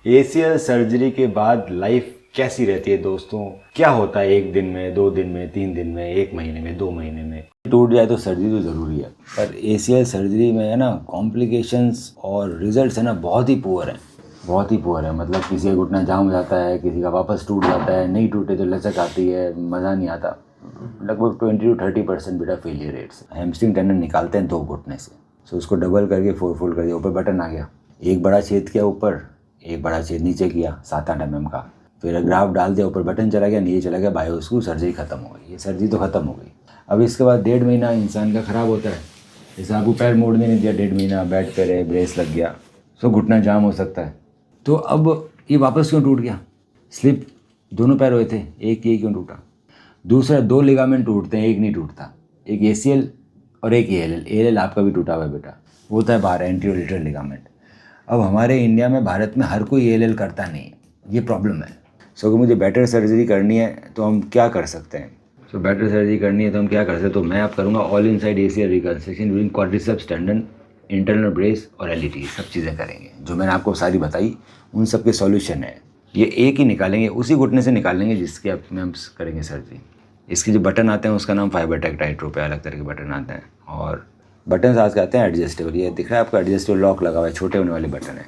ACL surgery के बाद life कैसी रहती है दोस्तों? क्या होता है 1 दिन में, 2 दिन में, 3 दिन में, 1 महीने में, 2 महीने में? टूट जाए तो सर्जरी तो ज़रूरी है, पर एसीएल सर्जरी में है ना कॉम्प्लिकेशंस और रिजल्ट्स है ना बहुत ही पुअर है, बहुत ही पुअर है। मतलब किसी का घुटना जाम हो जाता है, किसी का वापस टूट जाता है, नहीं टूटे तो लचक आती है, मज़ा नहीं आता। लगभग 20 to 30% बेटा फेलियर रेट्स। हैमस्ट्रिंग टेंडन निकालते हैं 2 घुटने से, सो उसको डबल करके 4 फोल्ड कर दिया, ऊपर बटन आ गया, एक बड़ा छेद किया ऊपर, एक बड़ा छेद नीचे किया 7-8 mm का, फिर ग्राफ डाल दिया, ऊपर बटन चला गया, नीचे चला गया बायो स्क्रू, सर्जरी खत्म हो गई। ये सर्जरी तो खत्म हो गई। अब इसके बाद 1.5 महीना इंसान का ख़राब होता है। जैसे आपको पैर मोड़ने नहीं दिया, 1.5 महीना बेड पे रहे, ब्रेस लग गया, सो घुटना जाम हो सकता है। तो अब ये वापस क्यों टूट गया? स्लिप दोनों पैर हुए थे, एक ये क्यों टूटा? दूसरा 2 लिगामेंट टूटते हैं, एक नहीं टूटता, एक एसीएल और एक एएलएल। एएलएल आपका भी टूटा हुआ है बेटा, होता है बाहर एंटीरियर लेटरल लिगामेंट। अब हमारे इंडिया में, भारत में हर कोई एएलएल करता नहीं है, ये प्रॉब्लम है। सो अगर मुझे बेटर सर्जरी करनी है तो हम क्या कर सकते हैं? सो बेटर सर्जरी करनी है तो हम क्या कर सकते हैं? तो मैं अब करूँगा all inside ACL reconstruction using quadriceps tendon, internal brace और एलईटी। सब चीज़ें करेंगे जो मैंने आपको सारी बताई, उन सब के सॉल्यूशन है। ये एक ही निकालेंगे, उसी घुटने से निकालेंगे जिसके आप में हम करेंगे सर्जरी। इसके जो बटन आते हैं उसका नाम फाइबरटेक टाइट्रोप है, अलग तरह के बटन आते हैं। और बटन आज के आते हैं एडजस्टेबल, ये दिख रहा है आपका एडजस्टेबल लॉक लगा हुआ है, छोटे होने वाले बटन है।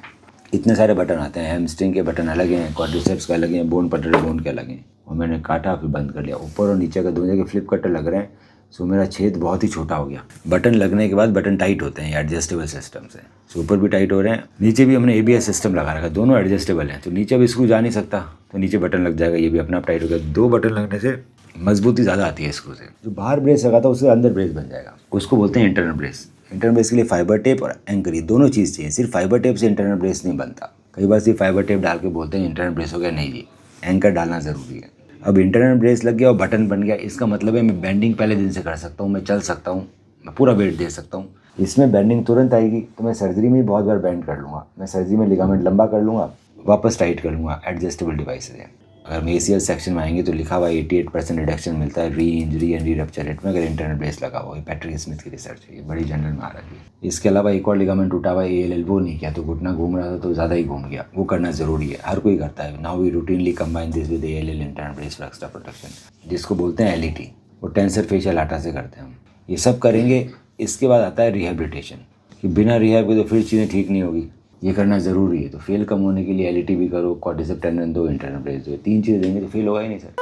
इतने सारे बटन आते हैं, हैमस्ट्रिंग के बटन अलग हैं, क्वाड्रिसेप्स के अलग हैं, बोन पटरी बोन के अलग हैं। और मैंने काटा फिर बंद कर लिया। ऊपर और नीचे का दोनों जगह फ्लिप कटर लग रहे हैं, सो मेरा छेद बहुत ही छोटा हो गया। बटन लगने के बाद बटन टाइट होते हैं एडजस्टेबल सिस्टम से, सो ऊपर भी टाइट हो रहे हैं, नीचे भी हमने एबीएस सिस्टम लगा रखा है, दोनों एडजस्टेबल हैं। तो नीचे अब स्क्रू जा नहीं सकता, तो नीचे बटन लग जाएगा, ये भी अपना आप टाइट हो गया। 2 बटन लगने से मजबूती ज़्यादा आती है स्क्रू से। जो बाहर ब्रेस लगा था उसके अंदर ब्रेस बन जाएगा, उसको बोलते हैं इंटरनल ब्रेस। इंटरनल ब्रेस के लिए फाइबर टेप और एंकर, ये दोनों चीज़ चाहिए। सिर्फ फाइबर टेप से इंटरनल ब्रेस नहीं बनता। कई बार सिर्फ फाइबर टेप डाल के बोलते हैं इंटरनल ब्रेस हो गया, नहीं जी, एंकर डालना ज़रूरी है। अब इंटरनल ब्रेस लग गया और बटन बन गया, इसका मतलब है मैं बेंडिंग पहले दिन से कर सकता हूँ, मैं चल सकता हूँ, मैं पूरा वेट दे सकता हूँ। इसमें बेंडिंग तुरंत आएगी, तो मैं सर्जरी में बहुत बार बेंड कर लूँगा। मैं सर्जरी में लिगामेंट लंबा कर लूँगा, वापस टाइट कर लूँगा एडजस्टेबल डिवाइस से। अगर हम एसीएल सेक्शन में आएंगे तो लिखा हुआ 88% रिडक्शन मिलता है री injury and re rupture rate में, अगर इंटरनल ब्रेस लगा हुआ है। पैट्रिक स्मिथ की रिसर्च है, ये बड़ी जर्नल में आ रही है। इसके अलावा एक और लिगामेंट टूटा हुआ है एएलएल, वो नहीं किया तो घुटना घूम रहा था तो ज़्यादा ही घूम गया, वो करना ज़रूरी है, हर कोई करता है। Now we routinely combine this with ALL, internal brace for extra protection, जिसको बोलते हैं एलईटी। वो टेंसर फेशियल आटा से करते हैं हम। ये सब करेंगे। इसके बाद आता है रिहेबिलिटेशन, कि बिना रिहैब के तो फिर चीज़ें ठीक नहीं होगी, ये करना ज़रूरी है। तो फेल कम होने के लिए एलईटी भी करो, क्वाड्रिसेप्स टेंडन दो, इंटरनल ब्रेस दो, 3 चीज़ें देंगे तो फेल होगा ही नहीं सर।